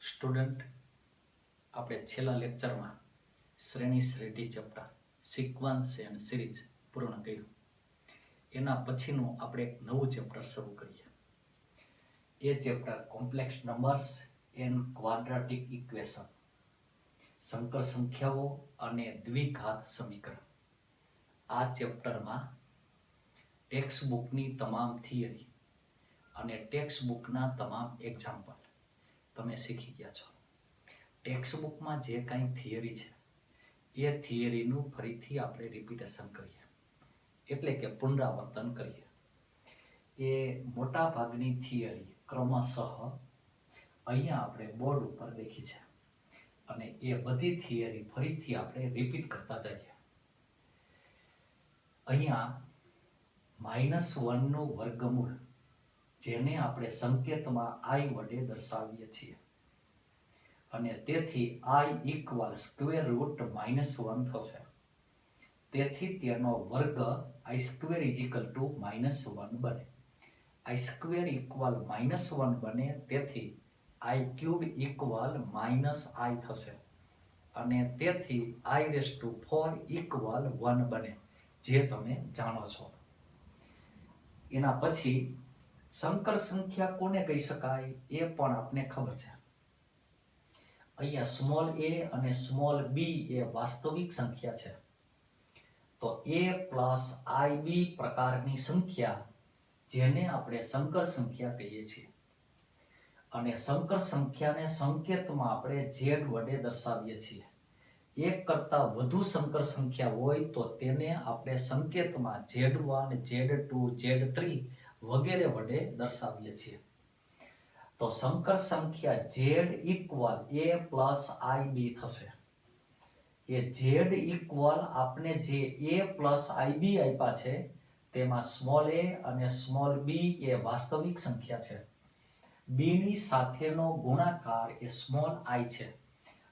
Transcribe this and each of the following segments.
Student, આપણે છેલ્લા લેક્ચરમાં શ્રેણી ચેપ્ટર સિક્વન્સ એન્ડ સિરીઝ પૂર્ણ કર્યું. એના પછીનું આપણે એક નવું ચેપ્ટર શરૂ કરીએ. એ chapter complex numbers and quadratic equation, સંકર સંખ્યાઓ અને દ્વિઘાત સમીકરણ. આ ચેપ્ટરમાં ટેક્સ્ટ બુકની તમામ થિયરી અને ટેક્સ્ટ બુકના તમામ એક્ઝામ્પલ તમે શીખી ગયા છો. ટેક્સ્ટ બુકમાં જે કાંઈ થિયરી છે એ થિયરીનું ફરીથી આપણે રિપીટેશન કરીએ, એટલે કે પુનરાવર્તન કરીએ. એ મોટા ભાગની થિયરી ક્રમશઃ અહીંયા આપણે બોર્ડ ઉપર દેખી છે અને એ બધી થિયરી ફરીથી આપણે રિપીટ કરતા જઈએ. અહીંયા -1 નું વર્ગમૂળ, જેને આપણે સંકેતમાં i વડે દર્શાવીએ છીએ, અને તેથી i ઇક્વલ સ્ક્વેર રૂટ -1 થશે. તેથી તેનો વર્ગ i square is equal to -1 બને. i સ્ક્વેર ઇક્વલ -1 બને, તેથી i ક્યુબ ઇક્વલ -i થશે અને તેથી i⁴ ઇક્વલ 1 બને, જે તમે જાણો છો. એના પછી સંકર સંખ્યા કોને કહી શકાય એ પણ આપને ખબર છે. અહીંયા સ્મોલ a અને સ્મોલ b એ વાસ્તવિક સંખ્યા છે, તો a પ્લસ ib પ્રકારની સંખ્યા, જેને આપણે સંકર સંખ્યા કહીએ છીએ. અને સંકર સંખ્યાને સંકેતમાં આપણે z વડે દર્શાવીએ છીએ. એક કરતા વધુ સંકર સંખ્યા હોય તો તેને આપણે સંકેતમાં z1, z2, z3 વગેરે વડે દર્શાવીએ છીએ. તો સંકર સંખ્યા z equal a plus ib થશે. એ z ઇક્વલ આપણે જે a પ્લસ ib આપ્યા છે તેમાં સ્મોલ a અને સ્મોલ b એ વાસ્તવિક સંખ્યા છે. b ની સાથેનો ગુણાકાર એ સ્મોલ i છે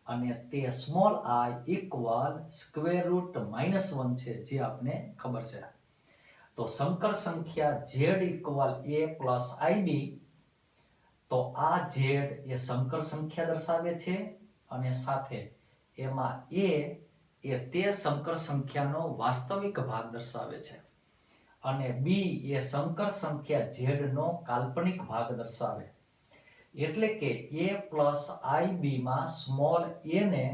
અને તે small i equal square root -1 છે, જે આપને ખબર છે. તો સંકર સંખ્યા z equal a plus ib, તો આ z એ સંકર સંખ્યા દર્શાવે છે અને સાથે એમાં a એ તે સંકર સંખ્યાનો વાસ્તવિક ભાગ દર્શાવે છે અને b એ સંકર સંખ્યા z નો કાલ્પનિક ભાગ દર્શાવે. એટલે કે a પ્લસ ib માં સ્મોલ a ને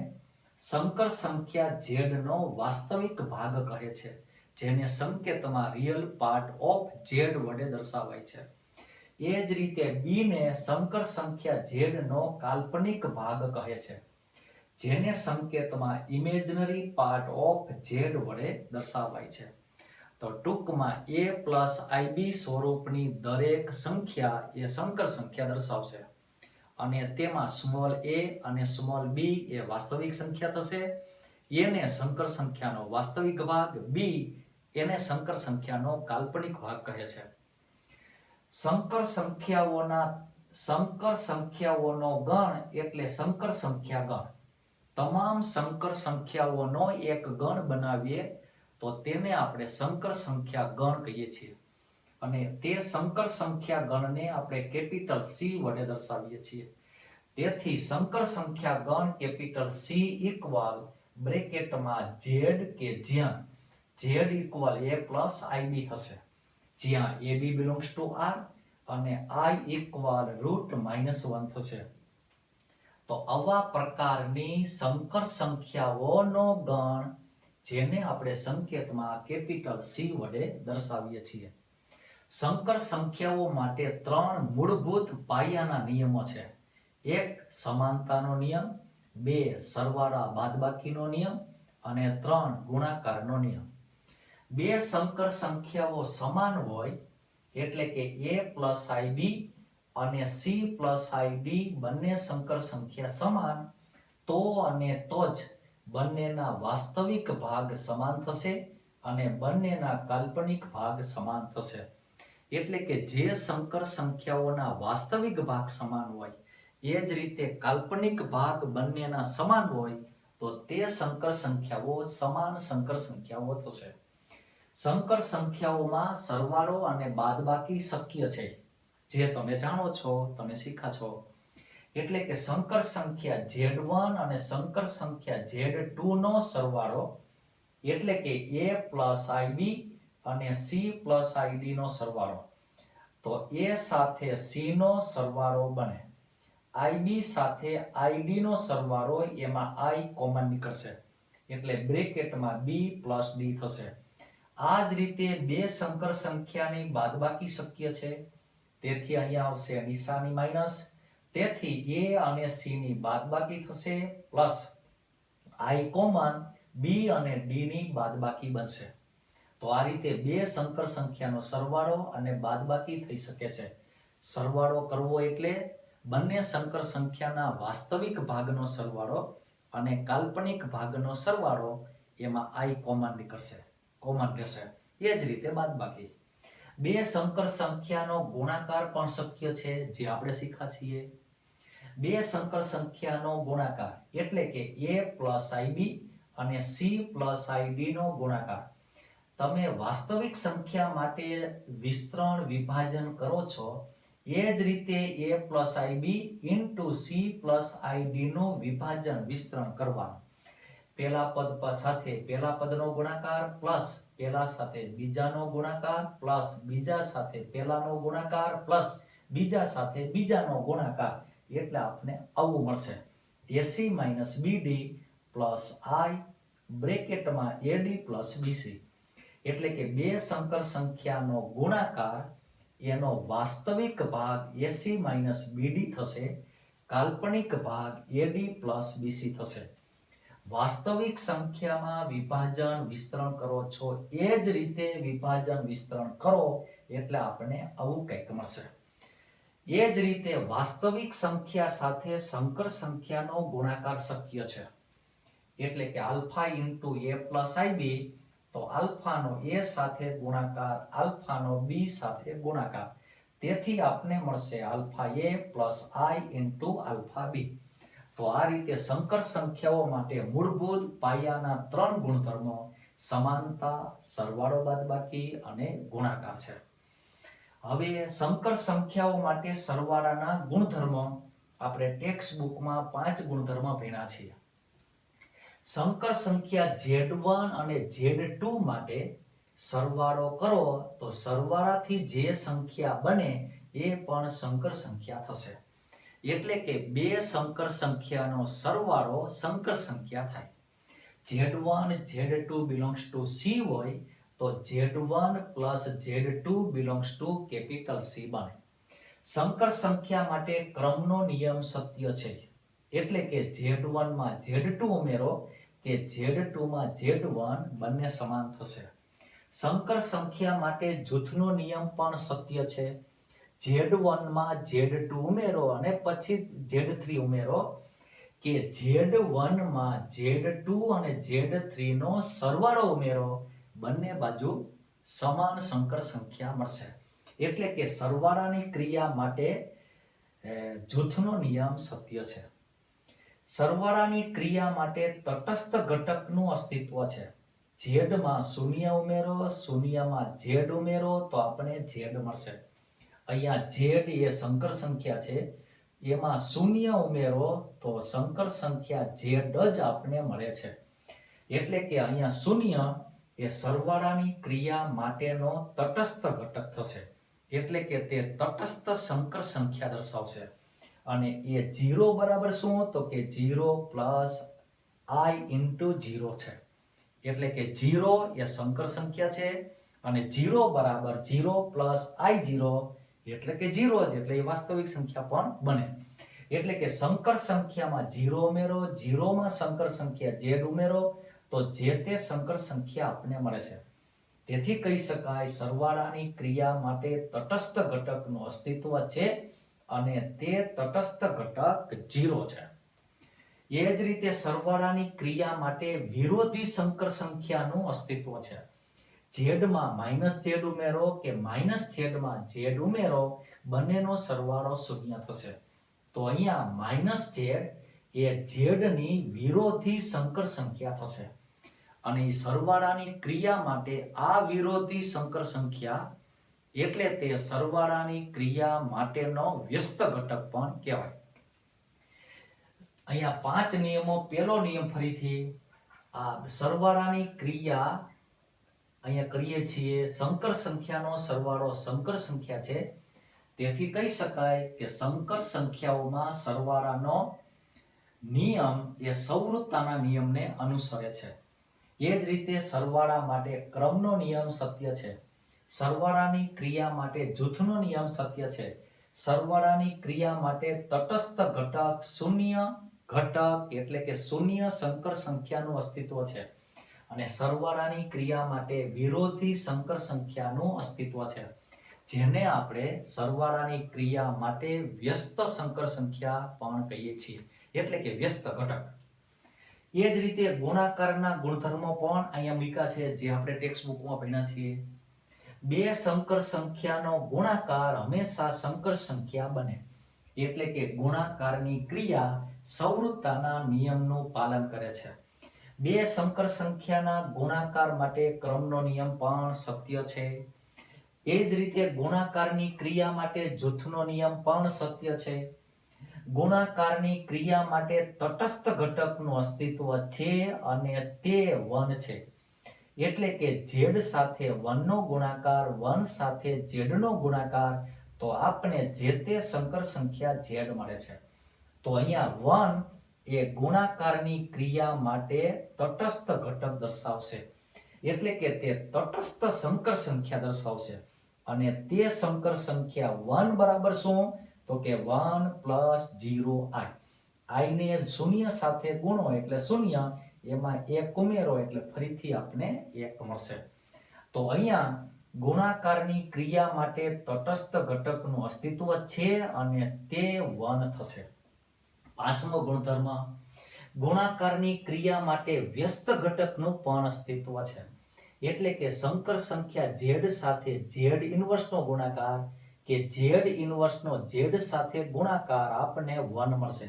સંકર સંખ્યા z નો વાસ્તવિક ભાગ કહે છે, જેને સંકેતમાં રિયલ પાર્ટ ઓફ z વડે દર્શાવાય છે. એ જ રીતે b ને સંકર સંખ્યા z નો કાલ્પનિક ભાગ કહે છે, જેને સંકેતમાં ઇમેજનરી પાર્ટ ઓફ z વડે દર્શાવાય છે. તો ટૂંકમાં a પ્લસ ib સ્વરૂપની દરેક સંખ્યા એ સંકર સંખ્યા દર્શાવશે અને તેમાં સ્મોલ a અને સ્મોલ b એ વાસ્તવિક સંખ્યા થશે. એને સંકર સંખ્યાનો વાસ્તવિક ભાગ, b એને સંકર સંખ્યાનો કાલ્પનિક ભાગ કહે છે. સંકર સંખ્યાઓનો ગણ એટલે સંકર સંખ્યા ગણ. તમામ સંકર સંખ્યાઓનો એક ગણ બનાવીએ તો તેને આપણે સંકર સંખ્યા ગણ કહીએ છીએ અને તે સંકર સંખ્યા ગણને આપણે કેપિટલ C વડે દર્શાવીએ છીએ. તેથી સંકર સંખ્યા ગણ કેપિટલ C ઇક્વલ બ્રેકેટમાં z, કે જ્યાં z equal a plus ib થશે, જ્યાં ab belongs to r અને i ઇક્વલ રૂટ -1 થશે. તો આવા પ્રકારની સંકર સંખ્યાઓનો ગણ, જેને આપણે સંકેતમાં કેપિટલ C વડે દર્શાવીએ છીએ. સંકર સંખ્યાઓ માટે 3 મૂળભૂત પાયાના નિયમો છે. 1 સમાનતાનો નિયમ, 2 સરવાળા બાદબાકીનો નિયમ અને 3 ગુણાકારનો નિયમ. બે સંકર સંખ્યાઓ સમાન હોય એટલે કે a પ્લસ ib અને c પ્લસ id બંને સંકર સંખ્યા સમાન, તો અને તો જ બંનેના વાસ્તવિક ભાગ સમાન થશે અને બંનેના કાલ્પનિક ભાગ સમાન થશે. એટલે કે જે સંકર સંખ્યાઓના વાસ્તવિક ભાગ સમાન હોય એ જ રીતે કાલ્પનિક ભાગ બંનેના સમાન હોય તો તે સંકર સંખ્યાઓ સમાન સંકર સંખ્યાઓ થશે. સંકર સંખ્યાઓમાં સરવાળો અને બાદબાકી શક્ય છે, જે તમે જાણો છો, તમે શીખ્યા છો. એટલે કે સંકર સંખ્યા Z1 અને સંકર સંખ્યા Z2 નો સરવાળો એટલે કે A પ્લસ IB અને C પ્લસ ID નો સરવાળો. તો A સાથે C નો સરવાળો બને. IB સાથે ID નો સરવાળો, એમાં I કોમન નીકળશે એટલે બ્રેકેટમાં B પ્લસ D થશે. આ જ રીતે બે સંકર સંખ્યાની બાદબાકી શક્ય છે, તેથી અહીંયા આવશે નિશાની માઈનસ. તેથી A અને C ની બાદબાકી થશે પ્લસ I કોમન B અને D ની બાદબાકી બનશે. તો આ રીતે બે સંકર સંખ્યાનો સરવાળો અને બાદબાકી થઈ શકે છે. સરવાળો કરવો એટલે બંને સંકર સંખ્યાના વાસ્તવિક ભાગનો સરવાળો અને કાલ્પનિક ભાગનો સરવાળો, એમાં I કોમન નીકળશે, કોમન રહેશે. એ જ રીતે બાદબાકી. બે સંકર સંખ્યાનો ગુણાકાર પણ શક્ય છે, જે આપણે શીખ્યા છીએ. બે સંકર સંખ્યાનો ગુણાકાર એટલે કે A પ્લસ IB અને C પ્લસ ID નો ગુણાકાર. તમે વાસ્તવિક સંખ્યા માટે વિસ્તરણ વિભાજન કરો છો, એ જ રીતે A plus IB into C plus ID નું વિભાજન વિસ્તરણ કરવાનું. પહેલા પદ સાથે પહેલા પદનો ગુણાકાર પ્લસ પહેલા સાથે બીજાનો ગુણાકાર પ્લસ બીજા સાથે પહેલાનો ગુણાકાર પ્લસ બીજા સાથે બીજાનો ગુણાકાર, એટલે આપને આવું મળશે. AC minus BD plus I બ્રેકેટમાં AD plus BC. એટલે કે બે સંકર સંખ્યાનો ગુણાકાર, એનો વાસ્તવિક ભાગ AC માઇનસ BD થશે, કાલ્પનિક ભાગ AD પ્લસ BC થશે. વાસ્તવિક સંખ્યામાં વિભાજન વિસ્તરણ કરો છો, એ જ રીતે વિભાજન વિસ્તરણ કરો એટલે આપણને આવું કંઈક મળશે. એ જ રીતે વાસ્તવિક સંખ્યા સાથે સંકર સંખ્યાનો ગુણાકાર શક્ય છે. એટલે કે alpha into A plus IB, તો આલ્ફાનો A સાથે ગુણાકાર, આલ્ફાનો B સાથે ગુણાકાર. તેથી આપને મળશે alpha A plus I into alpha B. તો આ રીતે સંકર સંખ્યાઓ માટે મૂળભૂત પાયાના ત્રણ ગુણધર્મો સમાનતા, સરવાળો બાદબાકી અને ગુણાકાર છે. હવે સંકર સંખ્યાઓ માટે સરવાળાના ગુણધર્મો આપણે ટેક્સ્ટ બુકમાં 5 ગુણધર્મ ભણ્યા છીએ. સંકર સંખ્યા Z1 અને Z2 માટે સરવાળો કરો તો સરવાળાથી જે સંખ્યા બને એ પણ સંકર સંખ્યા થશે. એટલે કે બે સંકર સંખ્યાનો સરવાળો સંકર સંખ્યા થાય. Z1 Z2 belongs to C હોય તો Z1 plus Z2 belongs to capital C બને. સંકર સંખ્યા માટે ક્રમનો નિયમ સત્ય છે. એટલે કે Z1 માં Z2 ઉમેરો કે Z2 માં Z1 બંને સમાન થશે. સંકર સંખ્યા માટે જૂથનો નિયમ પણ સત્ય છે. Z1 માં Z2 ઉમેરો અને પછી Z3 ઉમેરો કે Z1 માં Z2 અને Z3 નો સરવાળો ઉમેરો, બંને બાજુ સમાન સંકર સંખ્યા મળશે. એટલે કે સરવાળાની ક્રિયા માટે જૂથનો નિયમ સત્ય છે. સરવાળાની ક્રિયા માટે તટસ્થ ઘટકનું અસ્તિત્વ છે. Z માં શૂન્ય ઉમેરો, શૂન્યમાં Z ઉમેરો તો આપણે Z મળશે. અહીંયા Z એ સંકર સંખ્યા છે, એમાં શૂન્ય ઉમેરો તો સંકર સંખ્યા Z જ આપને મળે છે. એટલે કે અહીંયા શૂન્ય એ સરવાળાની ક્રિયા માટેનો તટસ્થ ઘટક થશે. એટલે કે તે તટસ્થ સંકર સંખ્યા દર્શાવશે. અને એ 0 બરાબર શું? તો કે 0 પ્લસ I ઇન્ટુ 0 છે. એટલે કે 0 એ સંકર સંખ્યા છે અને 0 બરાબર 0 પ્લસ I0 એટલે કે 0 જ, એટલે એ વાસ્તવિક સંખ્યા પણ બને. એટલે કે સંકર સંખ્યામાં 0 ઉમેરો, 0 માં સંકર સંખ્યા Z ઉમેરો તો જે તે સંકર સંખ્યા આપને મળે છે. તેથી કહી શકાય સરવાળાની ક્રિયા માટે તટસ્થ ઘટકનું અસ્તિત્વ છે અને તે તટસ્થ ઘટક 0 છે. એ જ રીતે સરવાળાની ક્રિયા માટે વિરોધી સંકર સંખ્યાનું અસ્તિત્વ છે. Z માં માઇનસ Z ઉમેરો કે માઇનસ Z માં Z ઉમેરો, બંનેનો સરવાળો શૂન્ય થશે. તો અહીંયા માઇનસ Z એ Z ની વિરોધી સંકર સંખ્યા થશે. અને એ સરવાળાની ક્રિયા માટે આ વિરોધી સંકર સંખ્યા એટલે તે સરવાળાની ક્રિયા માટેનો વ્યસ્ત ઘટક પણ કહેવાય. અહીંયા 5 નિયમો. પહેલો નિયમ ફરીથી, આ સરવાળાની ક્રિયા અહીંયા કરીએ છીએ. સંકર સંખ્યાનો સરવાળો સંકર સંખ્યા છે, તેથી કહી શકાય કે સંકર સંખ્યાઓમાં સરવાળાનો નિયમ એ સૌવૃત્તાના નિયમને અનુસરે છે. એ જ રીતે સરવાળા માટે ક્રમનો નિયમ સત્ય છે. સરવાળાની ક્રિયા માટે જૂથનો નિયમ સત્ય છે. સરવાળાની ક્રિયા માટે તટસ્થ ઘટક શૂન્ય ઘટક એટલે કે શૂન્ય સંકર સંખ્યાનું અસ્તિત્વ છે, અને સરવાળાની ક્રિયા માટે વિરોધી સંકર સંખ્યાનું અસ્તિત્વ છે, જેને આપણે સરવાળાની ક્રિયા માટે વ્યસ્ત સંકર સંખ્યા પણ કહીએ છીએ, એટલે કે વ્યસ્ત ઘટક. એ જ રીતે ગુણાકારના ગુણધર્મો પણ અહીંયા મૂક્યા છે, જે આપણે ટેક્સ્ટ બુકમાં ભણ્યા છીએ. બે સંકર સંખ્યાનો ગુણાકાર હંમેશા સંકર સંખ્યા બને, એટલે કે ગુણાકારની ક્રિયા સૌવૃત્તાના નિયમનું પાલન કરે છે. બે સંકર સંખ્યાના ગુણાકાર માટે ક્રમનો નિયમ પણ સત્ય છે. એ જ રીતે ગુણાકારની ક્રિયા માટે જૂથનો નિયમ પણ સત્ય છે. ગુણાકારની ક્રિયા માટે તટસ્થ ઘટકનું અસ્તિત્વ છે અને તે 1 છે, એટલે કે z સાથે 1 નો ગુણાકાર 1 સાથે z નો ગુણાકાર, તો આપણે જે તે સંકર સંખ્યા z મળે છે. તો અહીંયા 1 એ ગુણાકારની ક્રિયા માટે તટસ્થ ઘટક દર્શાવશે, એટલે કે તે તટસ્થ સંકર સંખ્યા દર્શાવશે. અને તે સંકર સંખ્યા 1 બરાબર શું? તો કે 1 + 0i. i ને શૂન્ય સાથે ગુણો એટલે શૂન્ય, એમાં 1 ઉમેરો એટલે ફરીથી આપણે 1 મળશે. તો અહીંયા ગુણાકારની ક્રિયા માટે તટસ્થ ઘટકનું અસ્તિત્વ છે અને તે 1 થશે. પાંચમો ગુણધર્મ, ગુણાકારની ક્રિયા માટે વ્યસ્ત ઘટકનું પણ અસ્તિત્વ છે, એટલે કે સંકર સંખ્યા z સાથે z ઇન્વર્સનો ગુણાકાર કે z ઇન્વર્સનો z સાથે ગુણાકાર આપણને 1 મળશે.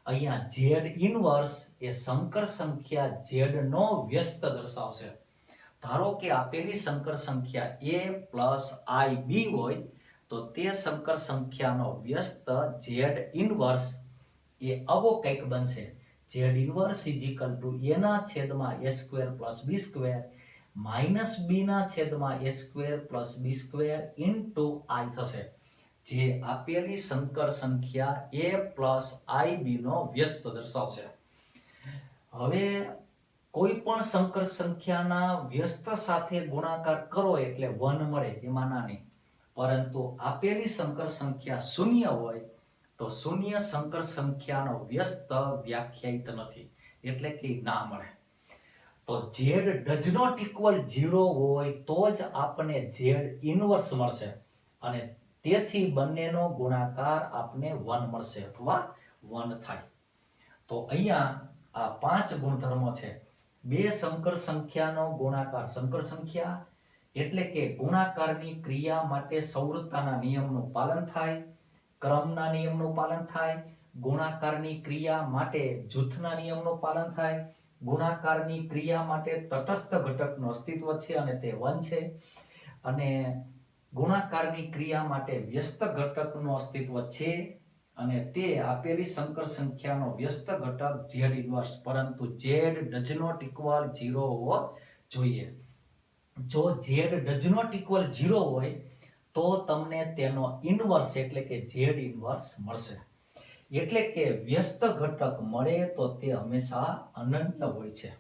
અહીંયા z ઇન્વર્સ એ સંકર સંખ્યા z નો વ્યસ્ત દર્શાવશે. ધારો કે આપેલી સંકર સંખ્યા a + ib હોય, તો તે સંકર સંખ્યાનો વ્યસ્ત z ઇન્વર્સ એ આવો કંઈક બનશે. z ઇન્વર્સ = a ના છેદમાં a² + b² - b ના છેદમાં a² + b² * i થશે, જે આપેલી સંકર સંખ્યા a + ib નો વ્યસ્ત દર્શાવશે. હવે કોઈ પણ સંકર સંખ્યાના વ્યસ્ત સાથે ગુણાકાર કરો એટલે 1 મળે, એમાં ના નહીં. પરંતુ આપેલી સંકર સંખ્યા શૂન્ય હોય તો શૂન્ય સંકર સંખ્યાનો વ્યસ્ત વ્યાખ્યાયિત નથી, એટલે કે ના મળે. તો z does not equal 0 હોય તો જ આપણને z ઇન્વર્સ મળશે, અને તેથી બંનેનો ગુણાકાર આપણને 1 મળશે અથવા 1 થાય. તો અહીંયા આ 5 ગુણધર્મો છે. બે સંકર સંખ્યાનો ગુણાકાર સંકર સંખ્યા, એટલે કે ગુણાકારની ક્રિયા માટે સૌવૃત્તાના નિયમનું પાલન થાય, ક્રમના નિયમનું પાલન થાય, ગુણાકારની ક્રિયા માટે જૂથના નિયમનું પાલન થાય, ગુણાકારની ક્રિયા માટે તટસ્થ ઘટકનું અસ્તિત્વ છે અને તે 1 છે, અને ગુણાકારની ક્રિયા માટે વ્યસ્ત ઘટકનું અસ્તિત્વ છે અને તે આપેલી સંકર સંખ્યાનો વ્યસ્ત ઘટક z ઇન્વર્સ, પરંતુ z does not equal 0 હોવો જોઈએ. જો z does not equal 0 હોય તો તમને તેનો ઇન્વર્સ એટલે કે z ઇન્વર્સ મળશે. એટલે કે વ્યસ્ત ઘટક મળે તો તે હંમેશા અનન્ય હોય છે.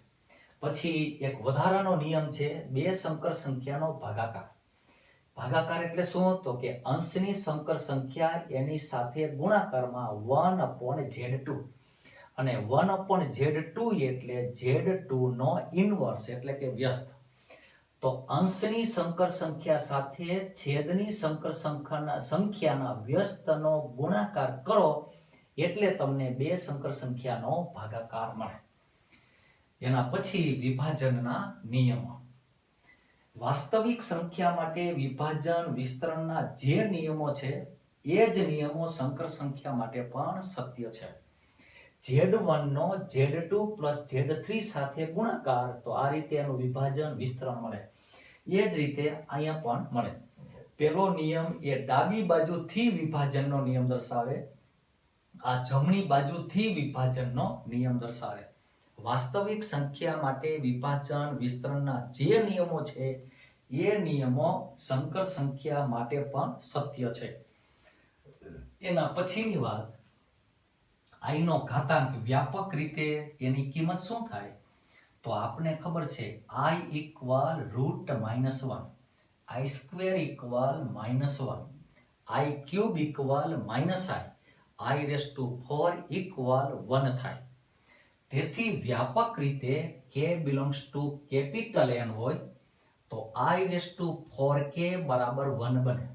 પછી એક વધારાનો નિયમ છે, બે સંકર સંખ્યાનો ભાગાકાર. ભાગાકાર એટલે શું? તો કે અંશની સંકર સંખ્યા એની સાથે ગુણાકારમાં 1/z2, અને 1/z2 એટલે z2 નો ઇન્વર્સ એટલે કે વ્યસ્ત. તો અંશની સંકર સંખ્યા સાથે છેદની સંકર સંખ્યાના વ્યસ્તનો ગુણાકાર કરો એટલે તમને બે સંકર સંખ્યાનો ભાગાકાર મળે. એના પછી વિભાજનના નિયમો. વાસ્તવિક સંખ્યા માટે વિભાજન વિસ્તરણના જે નિયમો છે એ જ નિયમો સંકર સંખ્યા માટે પણ સત્ય છે. z1 નો z2 + z3 સાથે ગુણાકાર, તો આ રીતે એનું વિભાજન વિસ્તરણ મળે. એ જ રીતે અહીંયા પણ મળે. પહેલો નિયમ એ ડાબી બાજુથી વિભાજનનો નિયમ દર્શાવે, આ જમણી બાજુથી વિભાજનનો નિયમ દર્શાવે. વાસ્તવિક સંખ્યા માટે વિભાજન વિસ્તરણના જે નિયમો છે એ નિયમો સંકર સંખ્યા માટે પણ સત્ય છે. એના પછીની વાત, i નો ઘાતાંક વ્યાપક રીતે એની કિંમત શું થાય? તો આપને ખબર છે i equal √-1, i square equal -1, i cube equal -i, i⁴ equal 1 થાય. તેથી વ્યાપક રીતે k belongs to capital N હોય તો i⁴k બરાબર 1 બને.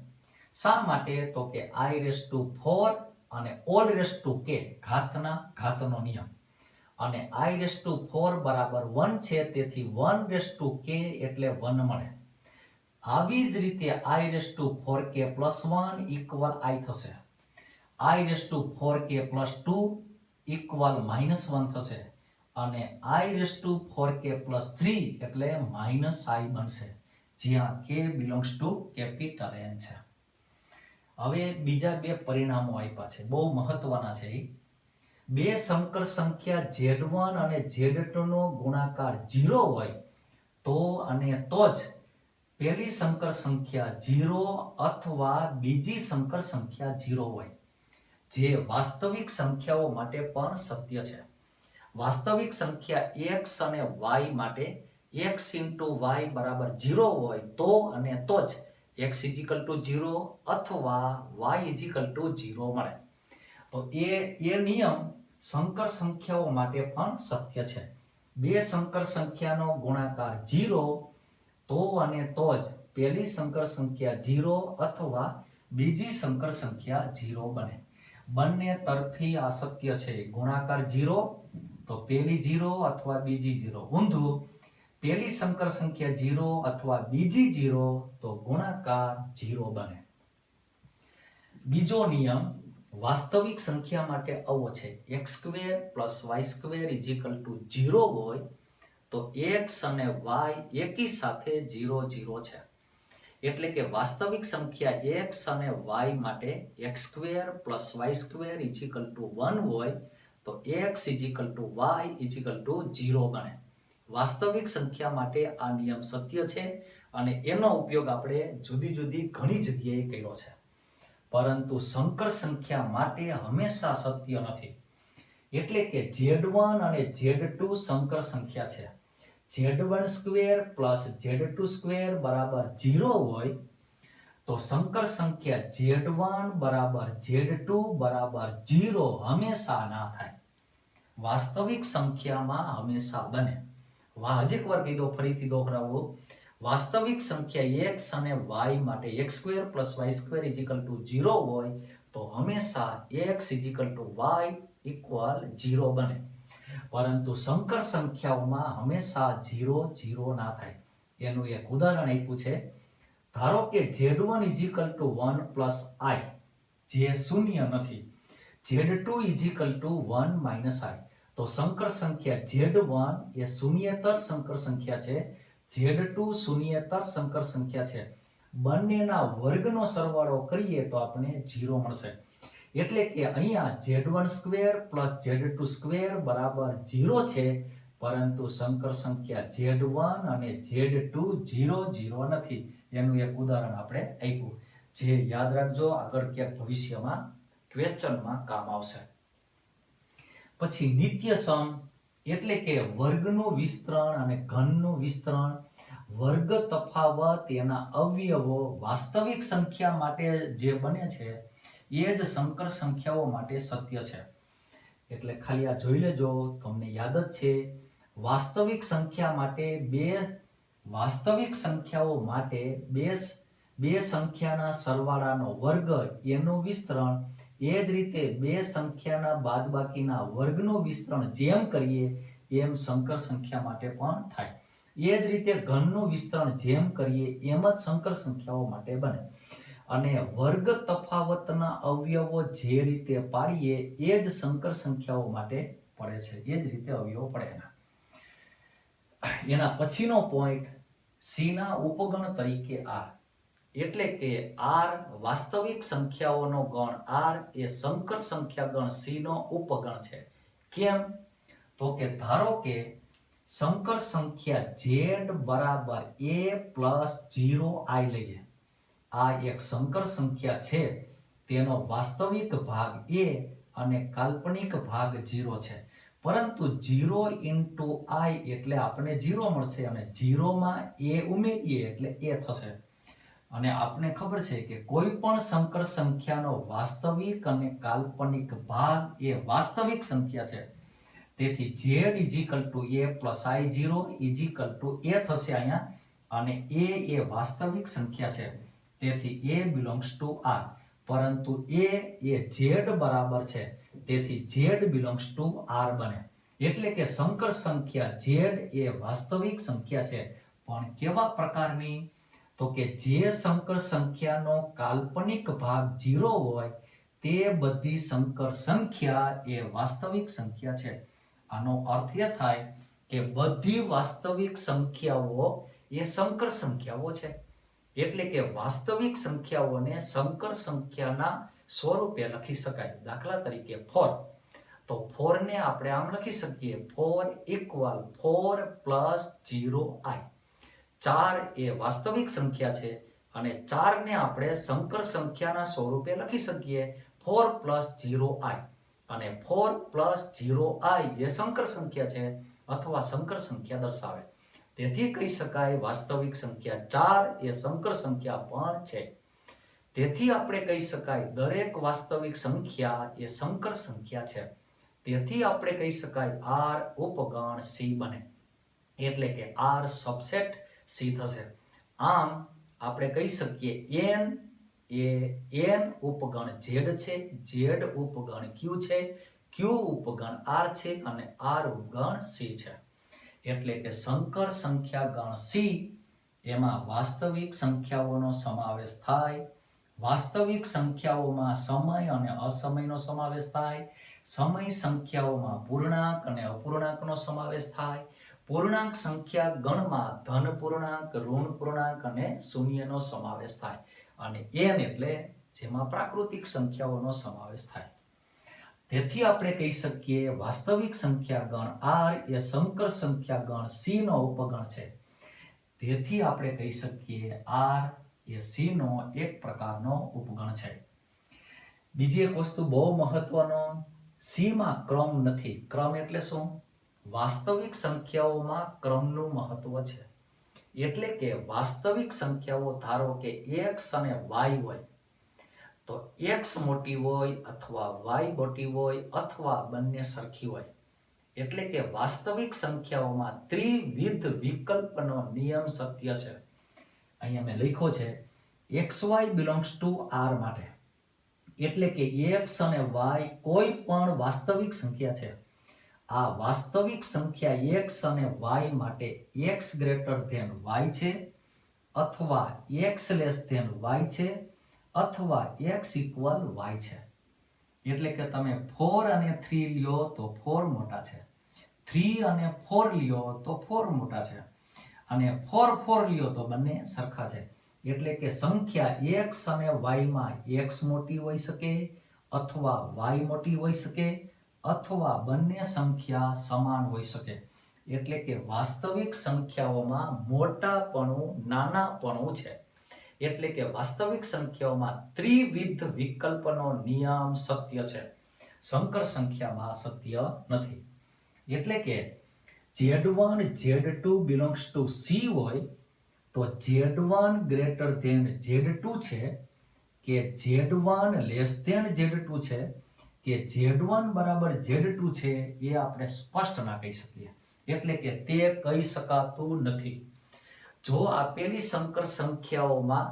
શા માટે? તો કે i⁴ અને all⁴k ઘાતનો નિયમ, અને i⁴ બરાબર 1 છે, તેથી 1⁴k એટલે 1 મળે. આવી જ રીતે i⁴k + 1 ઇક્વલ i થશે, i⁴k + 2 ઇક્વલ -1 થશે, અને i⁴k + 3 એટલે -i બનશે, જ્યાં k belongs to capital N છે. હવે બીજા બે પરિણામો આપ્યા છે, બહુ મહત્વના છે. બે સંકર સંખ્યા Z1 અને Z2 નો ગુણાકાર 0 હોય તો અને તો જ પહેલી સંકર સંખ્યા 0 અથવા બીજી સંકર સંખ્યા 0 હોય, જે વાસ્તવિક સંખ્યાઓ માટે પણ સત્ય છે. વાસ્તવિક સંખ્યા x અને y માટે x * y બરાબર 0 હોય તો અને તો જ x = 0 અથવા y = 0 મળે. તો એ નિયમ સંકર સંખ્યાઓ માટે પણ સત્ય છે. બે સંકર સંખ્યાનો ગુણાકાર 0 તો અને તો જ પહેલી સંકર સંખ્યા 0 અથવા બીજી સંકર સંખ્યા 0 બને. બંને તરફી આ સત્ય છે. ગુણાકાર 0 તો પહેલી 0 અથવા બીજી 0, ઊંધું પહેલી સંકર સંખ્યા 0 અથવા બીજી 0 તો ગુણાકાર 0 બને. બીજો નિયમ વાસ્તવિક સંખ્યા માટે આવો છે, x² + y² = 0 હોય તો x અને y એકી સાથે 0 0 છે. એટલે કે વાસ્તવિક સંખ્યા x અને y માટે x² + y² = 1 હોય તો x y 0 બને. વાસ્તવિક સંખ્યા માટે આ નિયમ સત્ય છે અને એનો ઉપયોગ આપણે જુદી જુદી ઘણી જગ્યાએ કર્યો છે. પરંતુ સંકર સંખ્યા માટે હંમેશા સત્ય નથી. એટલે કે Z1 અને Z2 સંકર સંખ્યા છે. Z1² + Z2² બરાબર 0 હોય તો સંકર સંખ્યા Z1 બરાબર Z2 બરાબર 0 હંમેશા ના થાય. વાસ્તવિક સંખ્યામાં હંમેશા બને. હજી એક વાર કીધો, ફરીથી દોહરાવો. વાસ્તવિક સંખ્યા x અને y માટે x² + y² = 0 હોય તો હંમેશા x y = 0 બને. પરંતુ સંકર સંખ્યાઓમાં હંમેશા 0 0 ના થાય. એનું એક ઉદાહરણ આપ્યું છે. ધારો કે Z1 = 1 + i, જે શૂન્ય નથી. Z2 = 1 - i. તો સંકર સંખ્યા Z1 એ શૂન્યેતર સંકર સંખ્યા છે, Z2 શૂન્યેતર સંકર સંખ્યા છે. બંનેના વર્ગનો સરવાળો કરીએ તો આપણને 0 મળશે. એટલે કે અહીંયા Z1² + Z2² બરાબર 0 છે, પરંતુ સંકર સંખ્યા Z1 અને Z2 0 0 નથી. એનું એક ઉદાહરણ આપણે આપ્યું, જે યાદ રાખજો, આગળ ક્યાંક ભવિષ્યમાં ક્વેશ્ચનમાં કામ આવશે. પછી નિત્ય સમ એટલે કે વર્ગનું વિસ્તરણ અને ઘનનું વિસ્તરણ. વર્ગ તફાવત એના અવયવો વાસ્તવિક સંખ્યા માટે જે બને છે એ જ સંકર સંખ્યાઓ માટે સત્ય છે. એટલે ખાલી આ જોઈ લેજો, તમને યાદ જ છે. વાસ્તવિક સંખ્યા માટે બે સંખ્યાના સરવાળાનો વર્ગ એનું વિસ્તરણ, એ જ રીતે બે સંખ્યાના બાદબાકીના વર્ગનું વિસ્તરણ જેમ કરીએ એમ સંકર સંખ્યા માટે પણ થાય. એ જ રીતે ઘનનું વિસ્તરણ જેમ કરીએ એમ જ સંકર સંખ્યાઓ માટે બને. અને વર્ગ તફાવતના અવયવો જે રીતે પાડીએ એ જ સંકર સંખ્યાઓ માટે પડે છે. એ જ રીતે અવયવો પડે. એના પછીનો પોઈન્ટ, c ના ઉપગણ તરીકે r. એટલે કે r વાસ્તવિક સંખ્યાઓનો ગણ r એ સંકર સંખ્યા ગણ c નો ઉપગણ છે. કેમ? તો કે ધારો કે સંકર સંખ્યા z બરાબર a પ્લસ 0i લઈએ. આ એક સંકર સંખ્યા છે, તેનો વાસ્તવિક ભાગ a અને કાલ્પનિક ભાગ 0 છે. પરંતુ 0 into i એટલે આપણે 0 મળશે અને 0 માં a ઉમેરીએ એટલે a થશે. અને આપને ખબર છે કે કોઈ પણ સંકર સંખ્યાનો વાસ્તવિક અને કાલ્પનિક ભાગ એ વાસ્તવિક સંખ્યા છે. તેથી z a plus i0 a થશે અહીંયા, અને a એ વાસ્તવિક સંખ્યા છે, તેથી a belongs to r. પરંતુ a એ z બરાબર છે, તેથી z belongs to r બને. એટલે કે સંકર સંખ્યા z એ વાસ્તવિક સંખ્યા છે, પણ કેવા પ્રકારની? તો કે જે સંકર સંખ્યાનો કાલ્પનિક ભાગ 0 હોય તે બધી સંકર સંખ્યા એ વાસ્તવિક સંખ્યા છે. આનો અર્થ એ થાય કે બધી વાસ્તવિક સંખ્યાઓ એ સંકર સંખ્યાઓ છે. એટલે કે વાસ્તવિક સંખ્યાઓને સંકર સંખ્યાના સ્વરૂપે લખી શકાય. દાખલા તરીકે 4. તો 4 ને આપણે આમ લખી શકીએ 4 equal 4 plus 0i. 4 એ વાસ્તવિક સંખ્યા છે અને 4 ને આપણે સંકર સંખ્યાના સ્વરૂપે લખી શકીએ 4 plus 0i. અને 4 plus 0i એ સંકર સંખ્યા છે અથવા સંકર સંખ્યા દર્શાવે. તેથી કહી શકાય વાસ્તવિક સંખ્યા 4 એ સંકર સંખ્યા પણ છે. તેથી આપણે કહી શકાય દરેક વાસ્તવિક સંખ્યા એ સંકર સંખ્યા છે. તેથી આપણે કહી શકાય r ઉપગણ c બને. એટલે કે r સબસેટ c થશે. આમ આપણે કહી શકીએ n એ n ઉપગણ z છે, z ઉપગણ q છે, q ઉપગણ r છે અને r ઉપગણ c છે. એટલે કે સંકર સંખ્યા ગણ c એમાં વાસ્તવિક સંખ્યાઓનો સમાવેશ થાય. વાસ્તવિક સંખ્યાઓમાં સમય અને અસમયનો સમાવેશ થાય. સમય સંખ્યાઓમાં પૂર્ણાંક અને અપૂર્ણાંકનો સમાવેશ થાય. પૂર્ણાંક સંખ્યા ગણમાં ધન પૂર્ણાંક, ઋણ પૂર્ણાંક અને શૂન્યનો સમાવેશ થાય. અને n એટલે જેમાં પ્રાકૃતિક સંખ્યાઓનો સમાવેશ થાય. તેથી આપણે કહી શકીએ વાસ્તવિક સંખ્યા ગણ r એ સંકર સંખ્યા ગણ c નો ઉપગણ છે. તેથી આપણે કહી શકીએ r એ c નો એક પ્રકારનો ઉપગણ છે. બીજી એક વસ્તુ બહુ મહત્વનો, c માં ક્રમ નથી. ક્રમ એટલે શું? વાસ્તવિક સંખ્યાઓમાં ક્રમનું મહત્વ છે. એટલે કે વાસ્તવિક સંખ્યાઓ ધારો કે x અને y હોય તો x મોટી હોય અથવા y મોટી હોય અથવા બંને સરખી હોય. એટલે કે વાસ્તવિક સંખ્યાઓમાં ત્રિવિધ વિકલ્પનો નિયમ સત્ય છે. અહીંયા મેં લખ્યો છે xy belongs to r માટે. એટલે કે x અને y કોઈ પણ વાસ્તવિક સંખ્યા છે. આ વાસ્તવિક સંખ્યા x અને y માટે x greater than y છે અથવા x less than y છે અથવા x equal y છે. એટલે કે તમે 4 અને 3 લ્યો તો 4 મોટા છે, 3 અને 4 લ્યો તો 4 મોટા છે, અને 4 4 લ્યો તો બંને સરખા છે. એટલે કે સંખ્યા x અને y માં x મોટી હોઈ શકે અથવા y મોટી હોઈ શકે અથવા બંને સંખ્યા સમાન હોઈ શકે. એટલે કે વાસ્તવિક સંખ્યાઓમાં મોટાપણું નાનાપણું છે. એટલે કે વાસ્તવિક સંખ્યાઓમાં ત્રિવિધ વિકલ્પનો નિયમ સત્ય છે. સંકર સંખ્યામાં સત્ય નથી. એટલે કે z1 z2 belongs to c હોય તો z1 greater than z2 છે કે z1 less than z2 છે કે z1 બરાબર z2 છે એ આપણે સ્પષ્ટ ના કહી શકીએ. એટલે કે તે કહી શકાતું નથી. જો આપેલી સંકર સંખ્યાઓમાં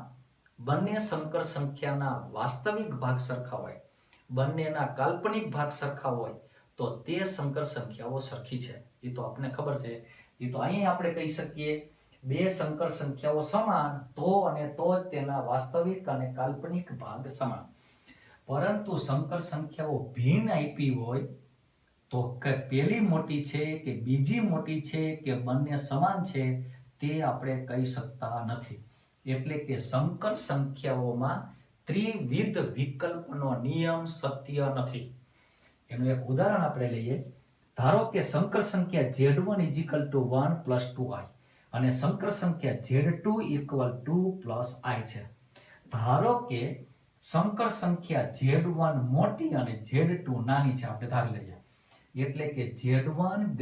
બંને સંકર સંખ્યાના વાસ્તવિક ભાગ સરખા હોય, બંનેના કાલ્પનિક ભાગ સરખા હોય તો તે સંકર સંખ્યાઓ સરખી છે. એ તો આપણને ખબર છે. એ તો અહીં આપણે કહી શકીએ બે સંકર સંખ્યાઓ સમાન તો અને તો જ તેના વાસ્તવિક અને કાલ્પનિક ભાગ સમાન. પરંતુ સંકર સંખ્યાઓ ભિન્ન આપી હોય તો કે પેલી મોટી છે કે બીજી મોટી છે કે બંને સમાન છે તે આપણે કહી શકતા નથી. એટલે કે સંકર સંખ્યાઓમાં ત્રિવિધ વિકલ્પનો નિયમ સત્ય નથી. એનું એક ઉદાહરણ આપણે લઈએ. ધારો કે સંકર સંખ્યા z1 = 1 + 2i અને સંકર સંખ્યા z2 = 2 + i છે. ધારો કે સંકર સંખ્યા z1 મોટી અને z2 નાની છે, આપણે ધારી લઈએ. એટલે કે z1 >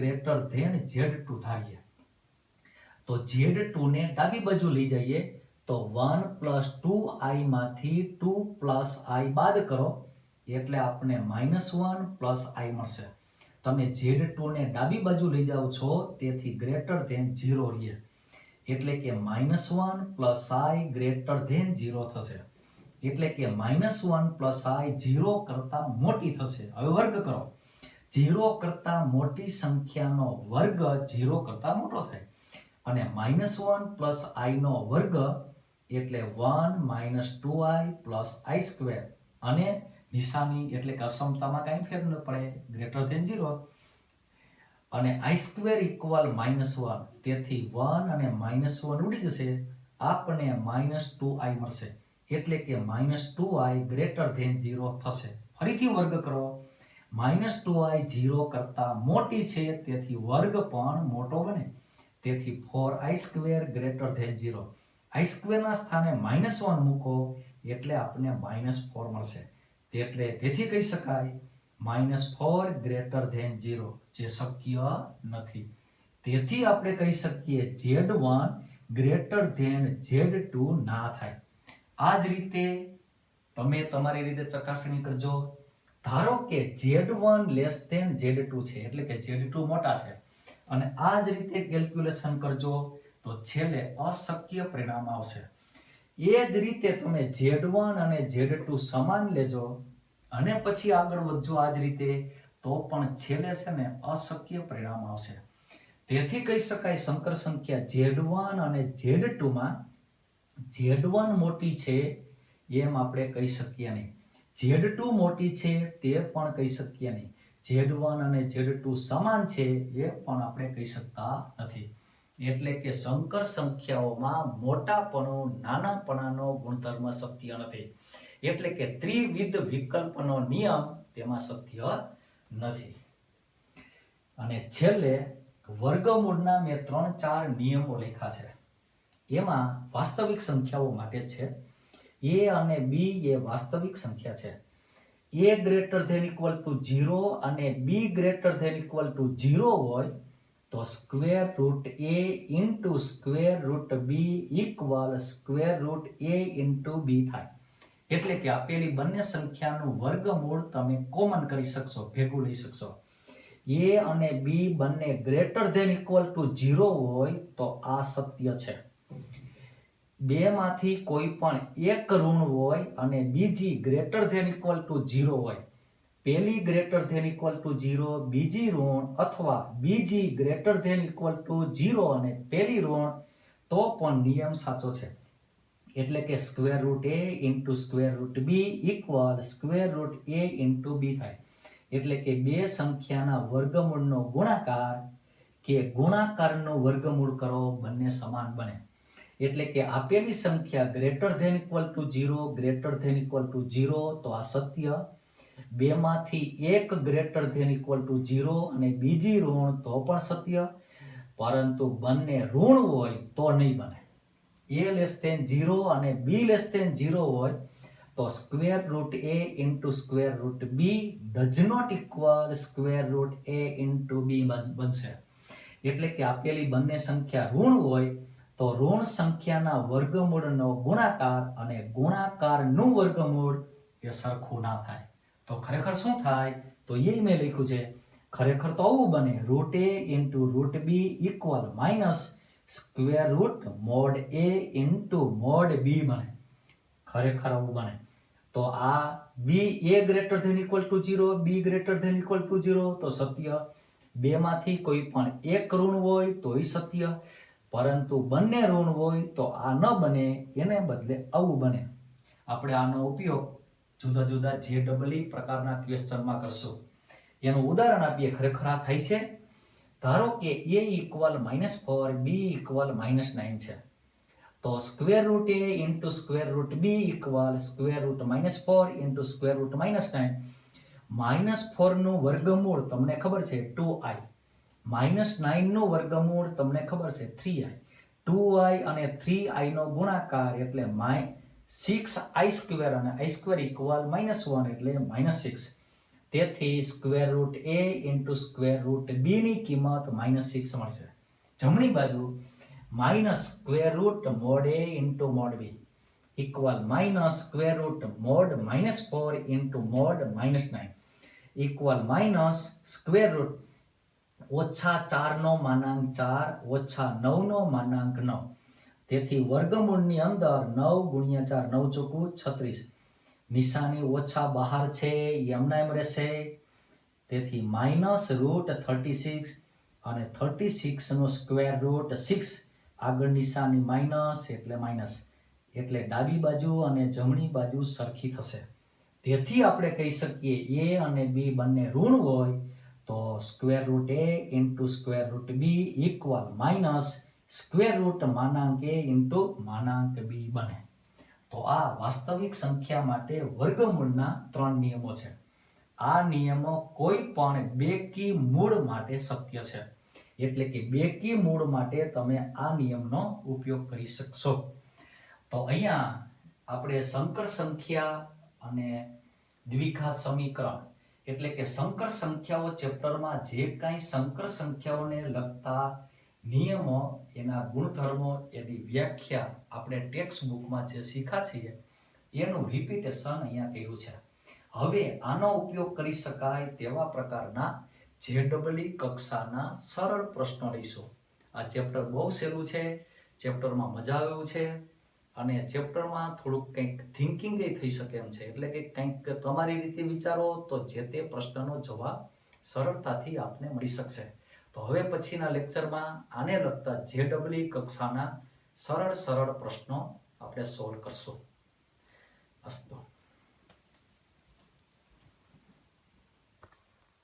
z2 ધારીએ તો z2 ને ડાબી બાજુ લઈ જઈએ તો 1 + 2i માંથી 2 + i બાદ કરો એટલે આપણને -1 + i મળશે. તમે z2 ને ડાબી બાજુ લઈ જાઓ છો તેથી > 0 રહે. એટલે કે -1 + i > 0 થશે. એટલે કે -1 + i 0 કરતા મોટી થશે. હવે વર્ગ કરો. 0 કરતા મોટી સંખ્યાનો વર્ગ 0 કરતા મોટો થાય અને -1 + i નો વર્ગ એટલે 1 - 2i + i² અને નિશાની એટલે કે અસમતામાં કાંઈ ફેર ન પડે, > 0 અને i² = -1 તેથી 1 અને -1 ઉડી જશે, આપણને -2i મળશે. એટલે કે -2i > 0 થશે. ફરીથી વર્ગ કરો. -2i 0 કરતા મોટી છે તેથી વર્ગ પણ મોટો બને. તેથી 4i² > 0. i² ના સ્થાને -1 મૂકો એટલે આપણને -4 મળશે. તેથી કહી શકાય -4 > 0 જે શક્ય નથી. તેથી આપણે કહી શકીએ z1 > z2 ના થાય. આ જ રીતે તમે તમારી રીતે ચકાસણી કરજો. ધારો કે z1 < z2 છે એટલે કે z2 મોટા છે અને આ જ રીતે કેલ્ક્યુલેશન કરજો તો છેલ્લે અશક્ય પરિણામ આવશે. એ જ રીતે તમે z1 અને z2 સમાન લેજો અને પછી આગળ વધજો આ જ રીતે તો પણ છેલ્લે છે ને અશક્ય પરિણામ આવશે. તેથી કહી શકાય સંકર સંખ્યા z1 અને z2 માં z1 મોટી છે એમ આપણે કહી શકીએ નહીં. z2 મોટી છે તે પણ કહી શકીએ નહીં. z1 અને z2 સમાન છે એ પણ આપણે કહી શકતા નથી. એટલે કે સંકર સંખ્યાઓમાં મોટાપણું નાનાપણાનો ગુણધર્મ સત્ય નથી. એટલે કે ત્રિવિધ વિકલ્પનો નિયમ તેમાં સત્ય નથી. અને છેલ્લે વર્ગમૂળના મેં 3-4 નિયમો લખ્યા છે. એમાં વાસ્તવિક સંખ્યાઓ માટે છે. a અને b એ વાસ્તવિક સંખ્યા છે. a > 0 અને b > 0 હોય તો √a × √b = √a × b થાય. એટલે કે આપેલી બંને સંખ્યાનું વર્ગમૂળ તમે કોમન કરી શકશો, ભેગું લઈ શકશો. a અને b બંને > 0 હોય તો આ સત્ય છે. બે માંથી કોઈ પણ એક ઋણ હોય અને બીજી > 0 હોય. પહેલી > 0 બીજી ઋણ અથવા બીજી > 0 અને પહેલી ઋણ તો પણ નિયમ સાચો છે. એટલે કે √a × √b = √a × b થાય. એટલે કે બે સંખ્યાના વર્ગમૂળનો ગુણાકાર કે ગુણાકારનું વર્ગમૂળ કરો બંને સમાન બને. એટલે કે આપેલી સંખ્યા > 0 > 0 તો આ સત્ય. બે માંથી એક > 0 અને બીજી ઋણ તો પણ સત્ય. પરંતુ બંને ઋણ હોય તો નહીં બને. a < 0 અને b < 0 હોય તો √a × √b does not equal √a × b બનશે. એટલે કે આપેલી બંને સંખ્યા ઋણ હોય તો ઋણ સંખ્યાના વર્ગમૂળનો ગુણાકાર અને ગુણાકારનું વર્ગમૂળ એ સરખું ના થાય. તો ખરેખર શું થાય? તો એ મેં લખ્યું છે. ખરેખર તો આવું બને √a × √b - (mod a × mod b બને. ખરેખર આવું બને. તો આ a > 0 b > 0 તો સત્ય. બે માંથી કોઈ પણ એક ઋણ હોય તો એ સત્ય. પરંતુ બંને ઋણ હોય તો આ ન બને, એને બદલે આવું બને. આપણે આનો ઉપયોગ જુદા જુદા JEE પ્રકારના ક્વેશ્ચનમાં કરશું. એનું ઉદાહરણ આપીએ. ખરેખર આ થાય છે. ધારો કે a = -4 b = -9 છે તો square root a into square root b equal square root -4 into square route -9. -4 નું વર્ગમૂળ તમને ખબર છે 2i, -9 નું વર્ગમૂળ તમને ખબર છે 3i. 2i અને 3i નો ગુણાકાર એટલે 6i² અને i² ઇક્વલ -1 એટલે -6. તેથી square root a into square root b ની કિંમત -6 મળશે. જમણી બાજુ minus square route mode a into mode b equal minus square route mode -4 into mode -9 equal minus square route -4 નો માનાંક 4 -9 નો માનાંક 9. તેથી વર્ગમૂળની અંદર 9 ગુણ્યા 4 9 ચોકું 36. નિશાની ઓછા બહાર છે એમના એમ રહેશે. તેથી -√36 અને 36 નો સ્ક્વેર રૂટ 6 આગળ નિશાની માઇનસ એટલે માઇનસ એટલે ડાબી બાજુ અને જમણી બાજુ સરખી થશે. તેથી આપણે કહી શકીએ a અને b બંને ઋણ હોય તો square root a into square root b equal minus square root માનાંક a ઇન્ટુ માનાંક b બને. તો આ વાસ્તવિક સંખ્યા માટે વર્ગમૂળના 3 નિયમો છે. આ નિયમો કોઈ પણ બેકી મૂળ માટે સત્ય છે. એટલે કે બેકી મૂળ માટે તમે આ નિયમનો ઉપયોગ કરી શકશો. તો અહીંયા આપણે સંકર સંખ્યા અને દ્વિઘાત સમીકરણ એટલે કે સંકર સંખ્યાઓ ચેપ્ટરમાં જે કાંઈ સંકર સંખ્યાઓને લગતા નિયમો, એના ગુણધર્મો, એની વ્યાખ્યા આપણે ટેક્સ્ટ બુકમાં જે શીખ્યા છીએ એનું રિપીટેશન અહીંયા કર્યું છે. હવે આનો ઉપયોગ કરી શકાય તેવા પ્રકારના JEE કક્ષાના સરળ પ્રશ્નો લઈશું. આ ચેપ્ટર બહુ સહેલું છે, ચેપ્ટરમાં મજા આવે એવું છે અને ચેપ્ટરમાં થોડુંક કંઈક થિંકિંગ થઈ શકે એમ છે. એટલે કે કંઈક તમારી રીતે વિચારો તો જે તે પ્રશ્નનો જવાબ સરળતાથી આપને મળી શકશે. તો હવે પછીના લેક્ચરમાં આને લગતા JEE કક્ષાના સરળ પ્રશ્નો આપણે સોલ્વ કરશું. અસ્તુ.